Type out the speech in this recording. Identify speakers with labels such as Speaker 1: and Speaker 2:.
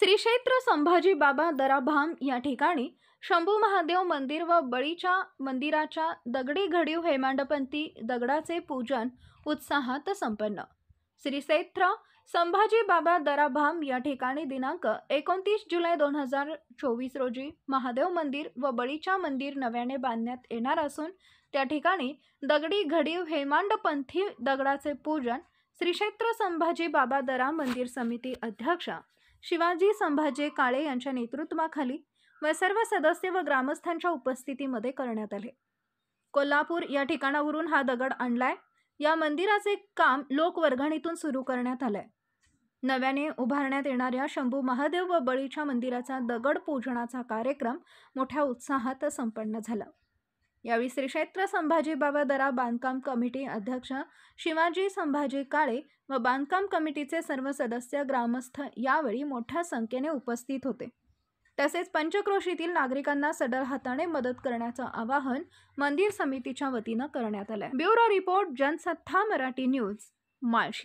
Speaker 1: श्री क्षेत्र संभाजी बाबा दराभाम या ठिकाणी शंभू महादेव मंदिर व बळीच्या मंदिराच्या दगडी घडीव हेमांडपंथी दगडाचे पूजन उत्साहात संपन्न। श्री क्षेत्र संभाजी बाबा दराभाम या ठिकाणी दिनांक 29 जुलै 2024 रोजी महादेव मंदिर व बळीच्या मंदिर नव्याने बांधण्यात येणार असून त्या ठिकाणी दगडी घडीव हेमांडपंथी दगडाचे पूजन श्री क्षेत्र संभाजी बाबा दरा मंदिर समिती अध्यक्ष शिवाजी संभाजी काळे यांच्या नेतृत्वाखाली व सर्व सदस्य व ग्रामस्थांच्या उपस्थितीमध्ये करण्यात आले। कोल्हापूर या ठिकाणावरून हा दगड आणलाय। या मंदिराचे काम लोकवर्गणीतून सुरू करण्यात आले। नव्याने उभारण्यात येणाऱ्या शंभू महादेव व बळीच्या मंदिराचा दगड पूजनाचा कार्यक्रम मोठ्या उत्साहात संपन्न झाला। यावेळी श्री क्षेत्र संभाजी बाबा दरा बांधकाम कमिटी अध्यक्ष शिवाजी संभाजी काळे व बांधकाम कमिटीचे सर्व सदस्य ग्रामस्थ यावेळी मोठ्या संख्येने उपस्थित होते। तसेच पंचक्रोशीतील नागरिकांना सढळ हाताने मदत करण्याचं आवाहन मंदिर समितीच्या वतीने करण्यात आले। Bureau report Jansatta Marathi news, Malshiras.